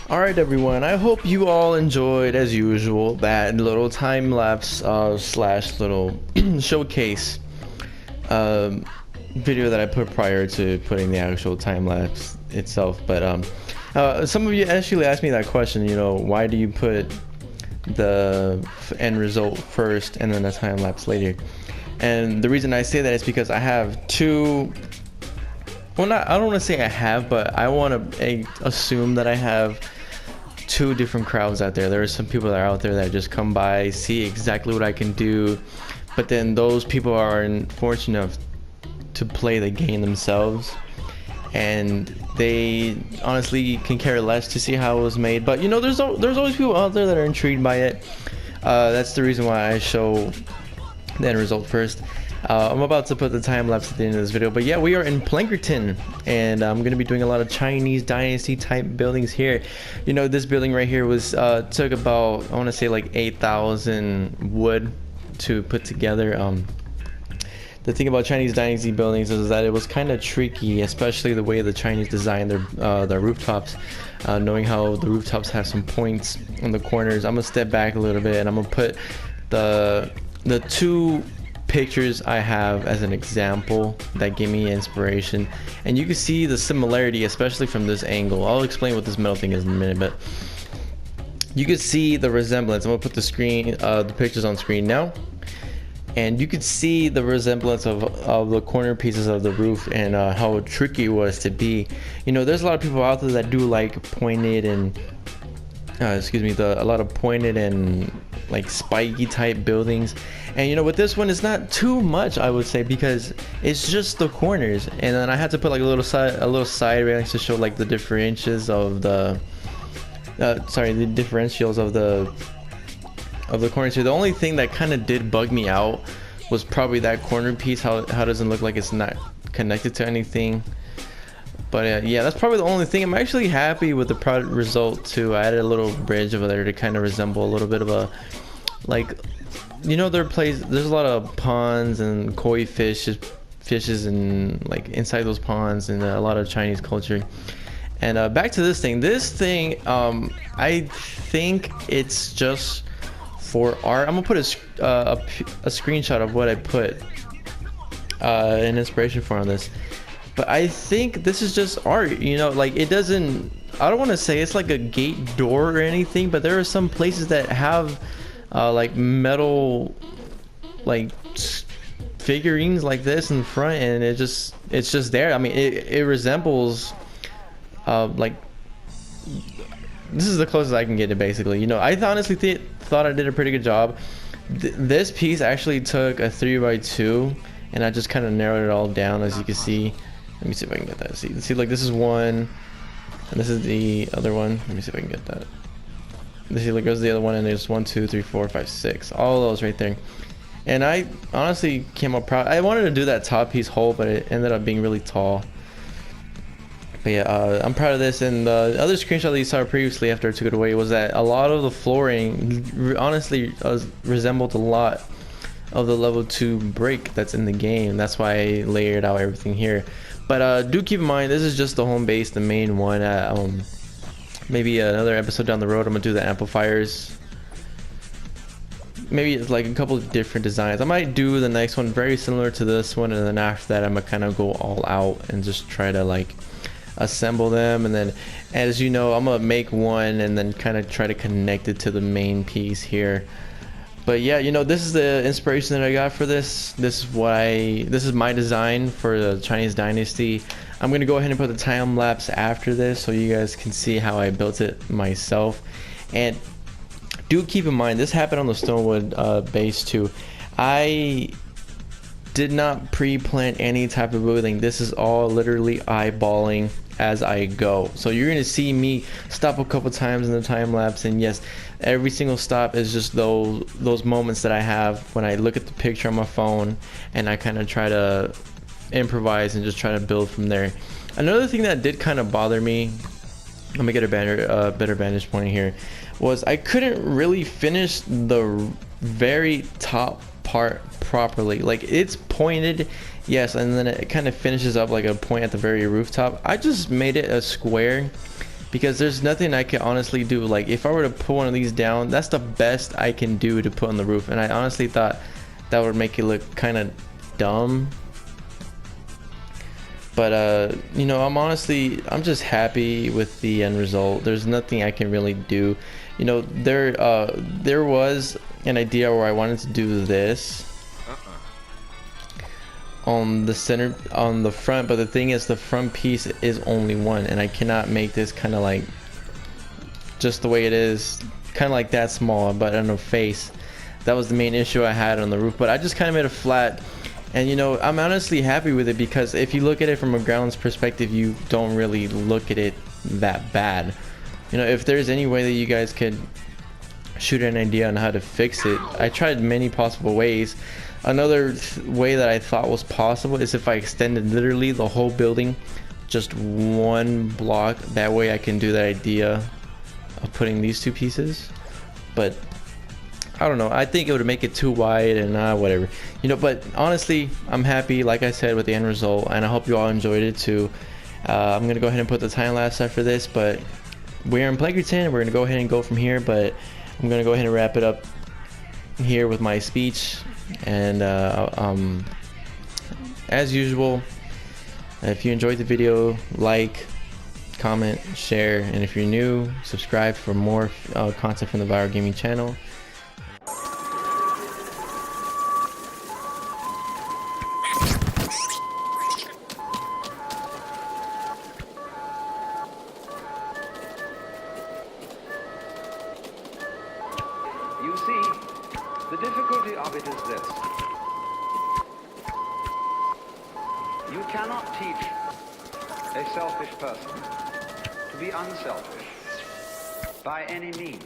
Alright everyone, I hope you all enjoyed, as usual, that little time-lapse slash little showcase video that I put prior to putting the actual time-lapse itself. But some of you actually asked me that question, why do you put the end result first and then the time-lapse later? And the reason I say that is because I have two, well, I don't want to say I have, but I want to assume that I have two different crowds out there. There are some people that are out there that just come by, see exactly what I can do, but then those people are fortunate enough to play the game themselves, and they honestly can care less to see how it was made. But there's always people out there that are intrigued by it. That's the reason why I show the end result first. I'm about to put the time lapse at the end of this video, but yeah, we are in Plankerton, and I'm gonna be doing a lot of Chinese Dynasty type buildings here. This building right here was took about, I want to say, like 8,000 wood to put together. The thing about Chinese Dynasty buildings is that it was kind of tricky, especially the way the Chinese designed their rooftops. Knowing how the rooftops have some points in the corners, I'm gonna step back a little bit and I'm gonna put the two pictures I have as an example that gave me inspiration, and you can see the similarity, especially from this angle. I'll explain what this metal thing is in a minute, but you can see the resemblance. I'm gonna put the pictures on screen now, and you could see the resemblance of the corner pieces of the roof and how tricky it was to be. There's a lot of people out there that do like pointed and a lot of pointed and like spiky type buildings, and with this one it's not too much, I would say, because it's just the corners. And then I had to put like a little side railings to show like the differentials of the corners here. The only thing that kind of did bug me out was probably that corner piece, how it doesn't look like it's not connected to anything. But yeah, that's probably the only thing. I'm actually happy with the product result too. I added a little bridge over there to kind of resemble a little bit of a, like, there's a lot of ponds and koi fishes and like inside those ponds, and a lot of Chinese culture. And back to this thing. I think it's just for art. I'm gonna put a screenshot of what I put an inspiration for on this. But I think this is just art, like it doesn't, I don't want to say it's like a gate door or anything, but there are some places that have like metal like figurines like this in front, and it's just there. I mean, it resembles like, this is the closest I can get to, basically. I honestly thought I did a pretty good job. This piece actually took a 3x2, and I just kind of narrowed it all down, as you can see. Let me see if I can get that. See, like this is one, and this is the other one. Let me see if I can get that. See, like goes the other one, and there's 1, 2, 3, 4, 5, 6. All of those right there. And I honestly came up proud. I wanted to do that top piece whole, but it ended up being really tall. But yeah, I'm proud of this. And the other screenshot that you saw previously after I took it away was that a lot of the flooring honestly resembled a lot of the level 2 brick that's in the game. That's why I layered out everything here. But do keep in mind, this is just the home base, the main one. Maybe another episode down the road, I'm gonna do the amplifiers. Maybe it's like a couple of different designs. I might do the next one very similar to this one, and then after that I'm gonna kind of go all out and just try to like assemble them. And then, as you know, I'm gonna make one and then kind of try to connect it to the main piece here. But yeah, this is the inspiration that I got for this. This is my design for the Chinese Dynasty. I'm gonna go ahead and put the time lapse after this, so you guys can see how I built it myself. And do keep in mind, this happened on the Stonewood base too. I did not pre-plan any type of building. This is all literally eyeballing as I go. So you're gonna see me stop a couple times in the time lapse, and yes, every single stop is just those moments that I have when I look at the picture on my phone and I kind of try to improvise and just try to build from there. Another thing that did kind of bother me, let me get a better vantage point here, was I couldn't really finish the very top part properly. Like, it's pointed, yes, and then it kind of finishes up like a point at the very rooftop. I just made it a square, because there's nothing I can honestly do. Like if I were to put one of these down, that's the best I can do to put on the roof, and I honestly thought that would make it look kind of dumb. But you know, I'm just happy with the end result. There's nothing I can really do. You know, there was an idea where I wanted to do this on the center, on the front, but the thing is the front piece is only one, and I cannot make this kind of like just the way it is, kind of like that small, but on the face. That was the main issue I had on the roof, but I just kind of made it flat. And you know, I'm honestly happy with it, because if you look at it from a grounds perspective, you don't really look at it that bad. You know, if there's any way that you guys could shoot an idea on how to fix it, I tried many possible ways. Another way that I thought was possible is if I extended literally the whole building just one block. That way I can do that idea of putting these two pieces. But I don't know, I think it would make it too wide, and whatever, you know. But honestly, I'm happy, like I said, with the end result, and I hope you all enjoyed it too. I'm gonna go ahead and put the time lapse after this, but we're in Plankerton. We're gonna go ahead and go from here, but I'm gonna go ahead and wrap it up here with my speech. And as usual, if you enjoyed the video, like, comment, share, and if you're new, subscribe for more content from the Viral Gaming channel. You see, the difficulty of it is this. You cannot teach a selfish person to be unselfish by any means.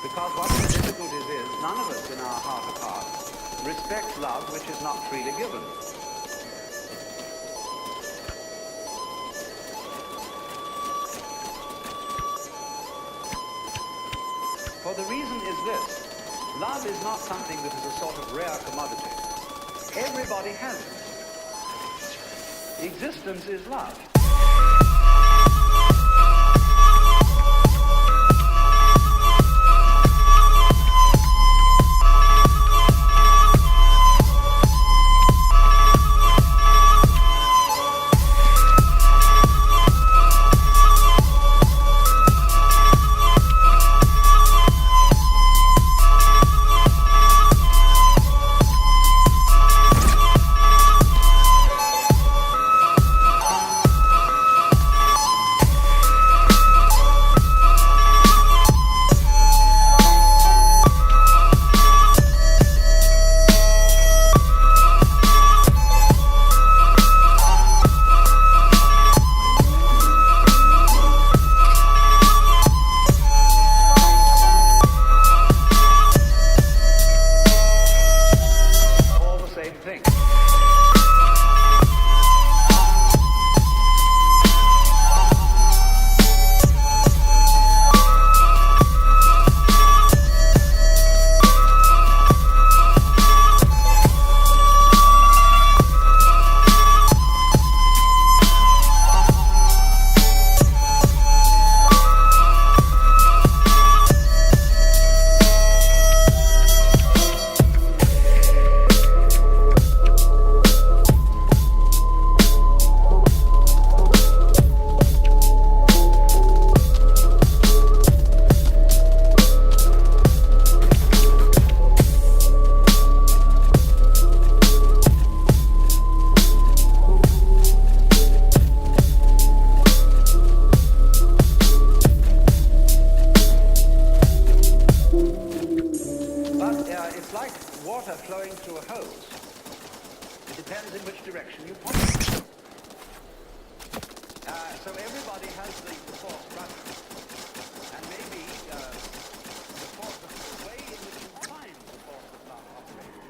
Because one of the difficulties is, none of us in our heart of hearts respect love which is not freely given. For the reason is this: love is not something that is a sort of rare commodity. Everybody has it. Existence is love. it's like water flowing through a hose. It depends in which direction you point it. So everybody has the force rudder. And maybe the way in which you find the force of love operating.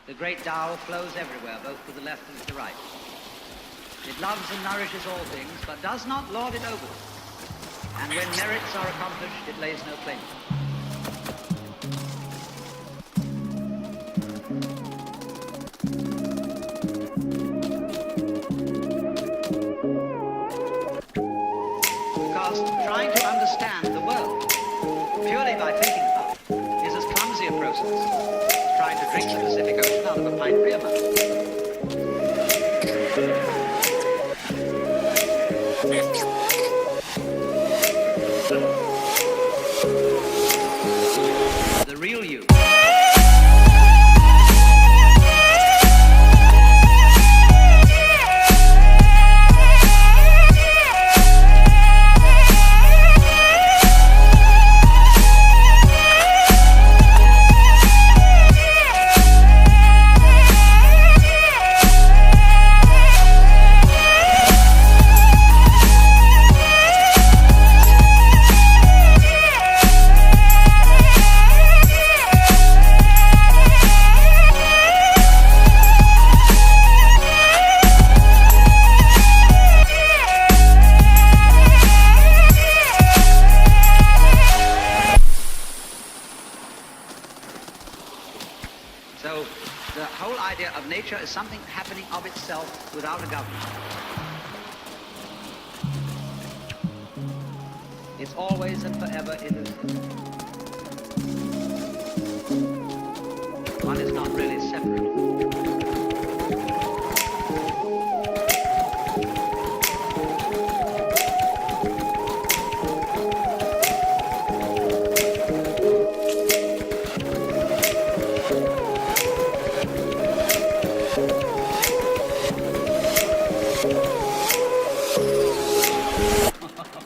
The great Tao flows everywhere, both to the left and to the right. It loves and nourishes all things, but does not lord it over them. And when merits are accomplished, it lays no claim to them. Because trying to understand the world purely by thinking about it is as clumsy a process as trying to drink the Pacific Ocean out of a pint beer mug. The real you. nature is something happening of itself without a government. It's always and forever elusive. One is not really separate.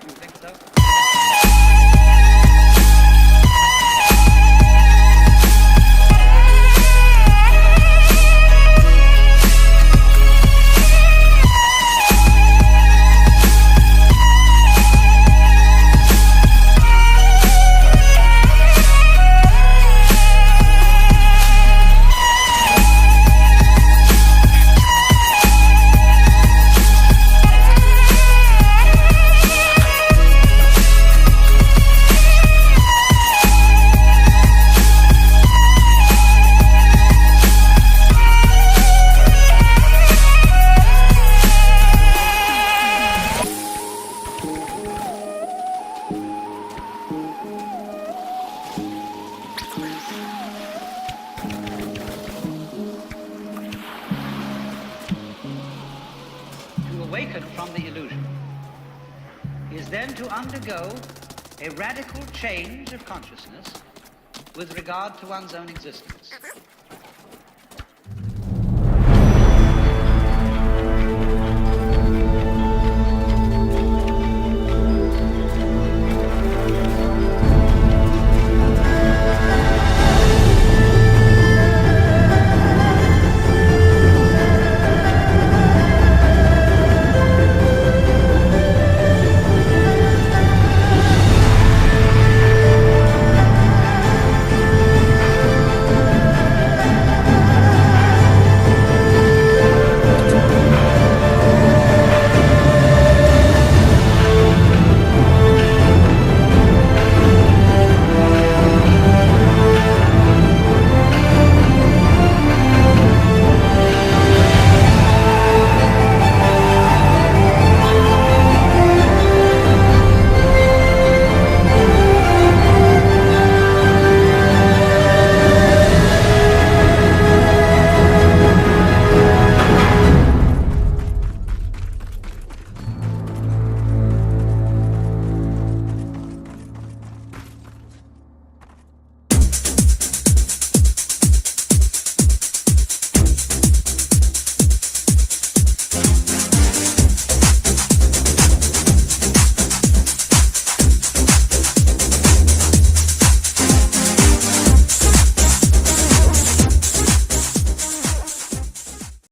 You think so? To awaken from the illusion is then to undergo a radical change of consciousness with regard to one's own existence.